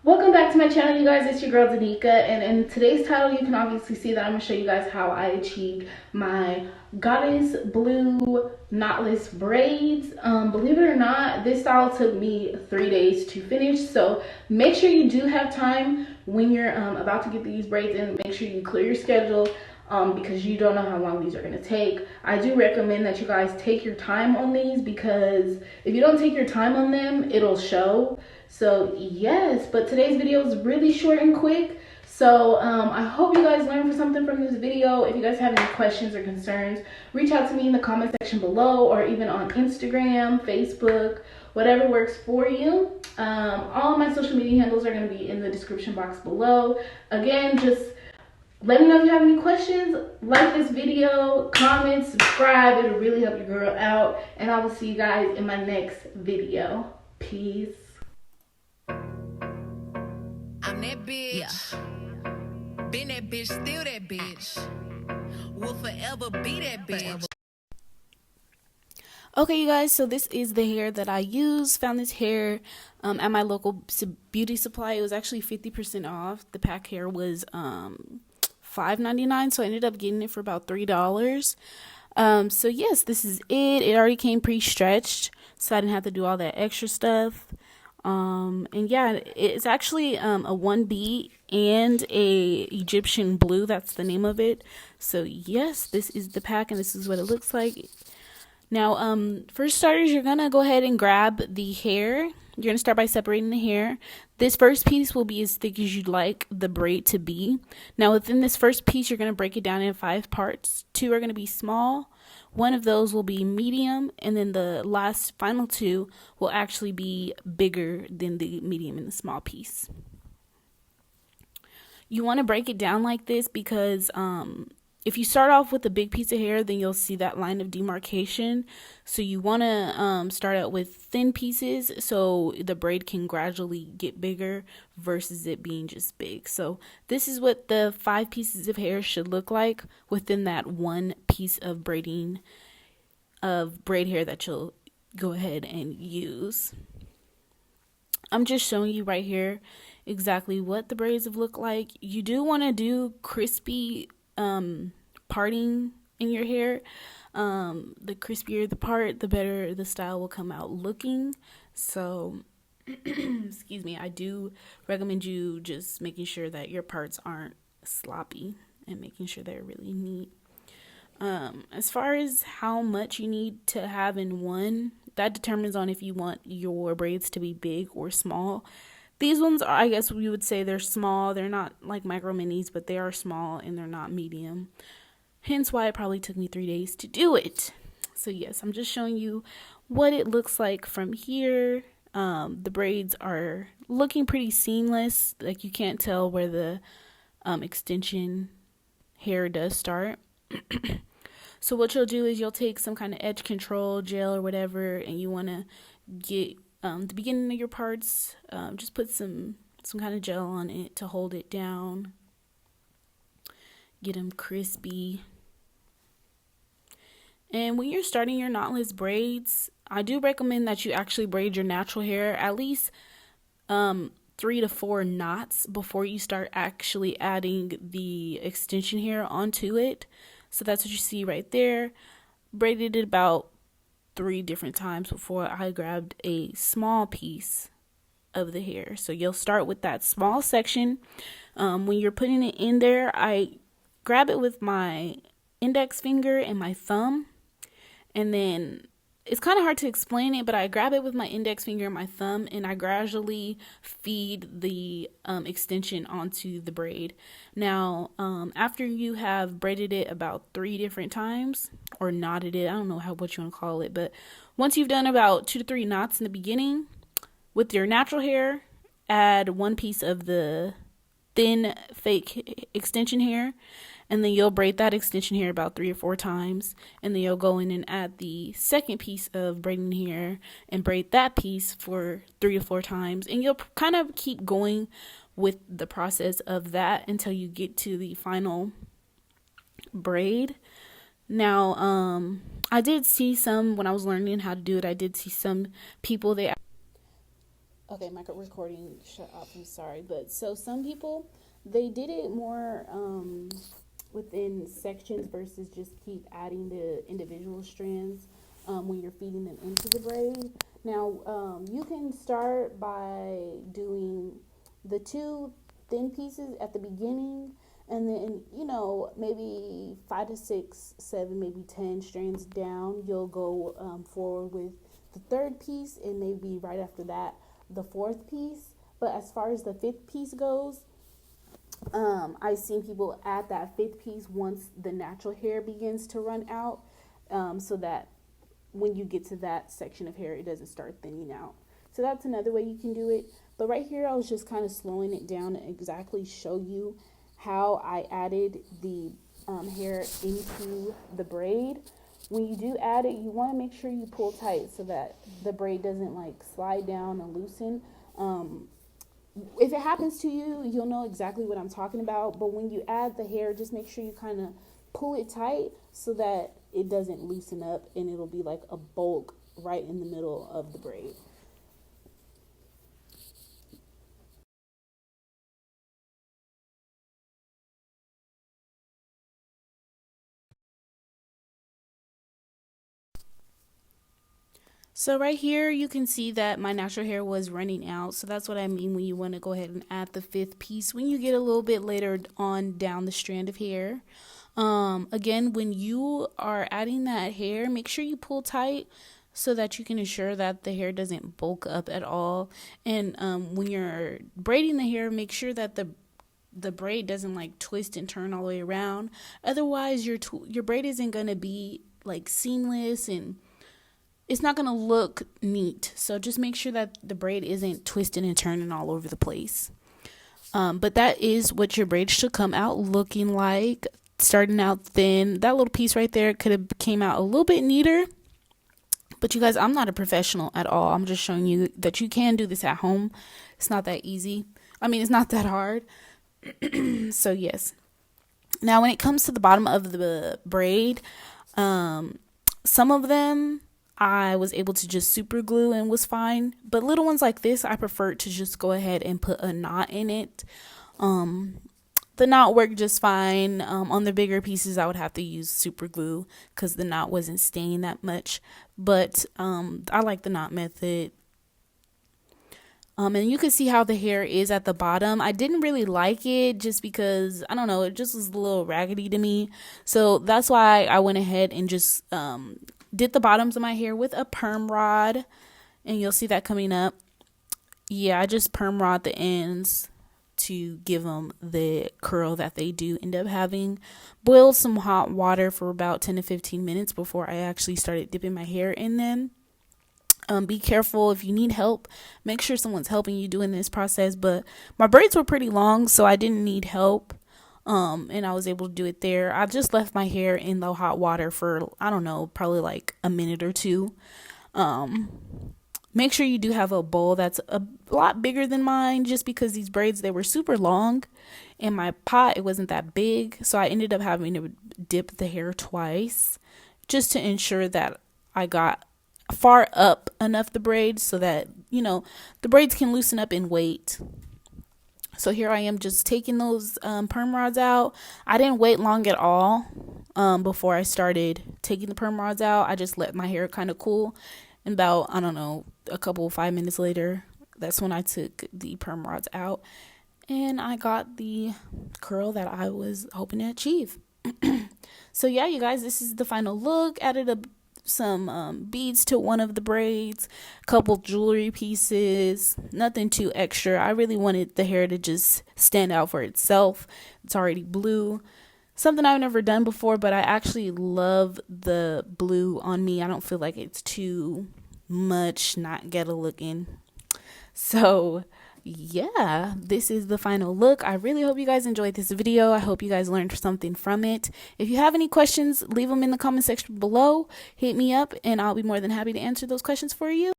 Welcome back to my channel, you guys. It's your girl Danica, and in today's title you can obviously see that I'm going to show you guys how I achieved my Goddess Blue Knotless braids. Believe it or not, this style took me 3 days to finish, so make sure you do have time when you're about to get these braids in. Make sure you clear your schedule because you don't know how long these are going to take. I do recommend that you guys take your time on these, because if you don't take your time on them, it'll show. So yes, but today's video is really short and quick. So I hope you guys learned something from this video. If you guys have any questions or concerns, reach out to me in the comment section below, or even on Instagram, Facebook, whatever works for you. All of my social media handles are going to be in the description box below. Again, just let me know if you have any questions. Like this video, comment, subscribe. It'll really help your girl out. And I will see you guys in my next video. Peace. I'm that bitch. Yeah. Been that bitch, still that bitch. Will forever be that bitch. Okay, you guys, so this is the hair that I use. Found this hair at my local beauty supply. It was actually 50% off. The pack hair was $5.99, so I ended up getting it for about $3. So yes, this is it. It already came pre-stretched, so I didn't have to do all that extra stuff. And yeah, it's actually a 1B and a Egyptian blue. That's the name of it. So yes, this is the pack, and this is what it looks like. Now, for starters, you're gonna go ahead and grab the hair. You're gonna start by separating the hair. This first piece will be as thick as you'd like the braid to be. Now, within this first piece, you're gonna break it down in 5 parts. 2 are gonna be small. 1 of those will be medium, and then the final 2 will actually be bigger than the medium and the small piece. You want to break it down like this because if you start off with a big piece of hair, then you'll see that line of demarcation. So you want to start out with thin pieces so the braid can gradually get bigger versus it being just big. So this is what the 5 pieces of hair should look like within that 1 piece of braid hair that you'll go ahead and use. I'm just showing you right here exactly what the braids have looked like. You do want to do crispy parting in your hair. The crispier the part, the better the style will come out looking. So excuse me, I do recommend you just making sure that your parts aren't sloppy and making sure they're really neat. As far as how much you need to have in one, that determines on if you want your braids to be big or small. These ones are, I guess we would say they're small. They're not like micro minis, but they are small and they're not medium. Hence why it probably took me 3 days to do it. So yes, I'm just showing you what it looks like from here. The braids are looking pretty seamless. Like, you can't tell where the extension hair does start. So what you'll do is you'll take some kind of edge control gel or whatever, and you want to get the beginning of your parts, just put some kind of gel on it to hold it down, get them crispy. And when you're starting your knotless braids, I do recommend that you actually braid your natural hair at least 3 to 4 knots before you start actually adding the extension hair onto it. So that's what you see right there. Braided it about 3 different times before I grabbed a small piece of the hair. So you'll start with that small section. When you're putting it in there, I grab it with my index finger and my thumb, and then it's kind of hard to explain it, but I grab it with my index finger and my thumb, and I gradually feed the extension onto the braid. Now, after you have braided it about 3 different times, or knotted it, I don't know what you want to call it, but once you've done about 2 to 3 knots in the beginning, with your natural hair, add 1 piece of the thin fake extension hair, and then you'll braid that extension hair about 3 or 4 times, and then you'll go in and add the second piece of braiding hair and braid that piece for 3 to 4 times, and you'll kind of keep going with the process of that until you get to the final braid. Now, I did see some, when I was learning how to do it, I did see some people, Okay, my recording shut off. I'm sorry, but so some people, they did it more within sections versus just keep adding the individual strands when you're feeding them into the braid. Now you can start by doing the two thin pieces at the beginning, and then maybe 5 to 6, 7, maybe 10 strands down, you'll go forward with the third piece, and maybe right after that the fourth piece. But as far as the fifth piece goes, I've seen people add that fifth piece once the natural hair begins to run out, so that when you get to that section of hair, it doesn't start thinning out. So that's another way you can do it. But right here, I was just kind of slowing it down to exactly show you how I added the hair into the braid. When you do add it, you want to make sure you pull tight so that the braid doesn't like slide down and loosen. If it happens to you, you'll know exactly what I'm talking about. But when you add the hair, just make sure you kind of pull it tight so that it doesn't loosen up, and it'll be like a bulk right in the middle of the braid. So right here, you can see that my natural hair was running out. So that's what I mean when you want to go ahead and add the fifth piece when you get a little bit later on down the strand of hair. Again, when you are adding that hair, make sure you pull tight so that you can ensure that the hair doesn't bulk up at all. And when you're braiding the hair, make sure that the braid doesn't like twist and turn all the way around. Otherwise, your braid isn't going to be like seamless, and it's not going to look neat. So just make sure that the braid isn't twisting and turning all over the place. But that is what your braid should come out looking like. Starting out thin. That little piece right there could have came out a little bit neater. But you guys, I'm not a professional at all. I'm just showing you that you can do this at home. It's not that easy. I mean, it's not that hard. So yes. Now when it comes to the bottom of the braid, some of them I was able to just super glue and was fine. But little ones like this, I prefer to just go ahead and put a knot in it. The knot worked just fine. On the bigger pieces, I would have to use super glue because the knot wasn't staying that much. But I like the knot method. And you can see how the hair is at the bottom. I didn't really like it just because, I don't know, it just was a little raggedy to me. So that's why I went ahead and just did the bottoms of my hair with a perm rod. And you'll see that coming up. Yeah, I just perm rod the ends to give them the curl that they do end up having. Boiled some hot water for about 10 to 15 minutes before I actually started dipping my hair in them. Be careful if you need help. Make sure someone's helping you doing this process. But my braids were pretty long, so I didn't need help. And I was able to do it there. I just left my hair in the hot water for, I don't know, probably like a minute or two. Make sure you do have a bowl that's a lot bigger than mine, just because these braids, they were super long, and my pot, it wasn't that big. So I ended up having to dip the hair twice just to ensure that I got far up enough the braids so that, the braids can loosen up and wait. So here I am just taking those perm rods out. I didn't wait long at all before I started taking the perm rods out. I just let my hair kind of cool. And about, I don't know, a couple 5 minutes later, that's when I took the perm rods out. And I got the curl that I was hoping to achieve. So yeah, you guys, this is the final look. Added some beads to one of the braids, couple jewelry pieces, nothing too extra. I really wanted the hair to just stand out for itself. It's already blue, something I've never done before, but I actually love the blue on me. I don't feel like it's too much not ghetto looking. So yeah, this is the final look. I really hope you guys enjoyed this video. I hope you guys learned something from it. If you have any questions, leave them in the comment section below. Hit me up and I'll be more than happy to answer those questions for you.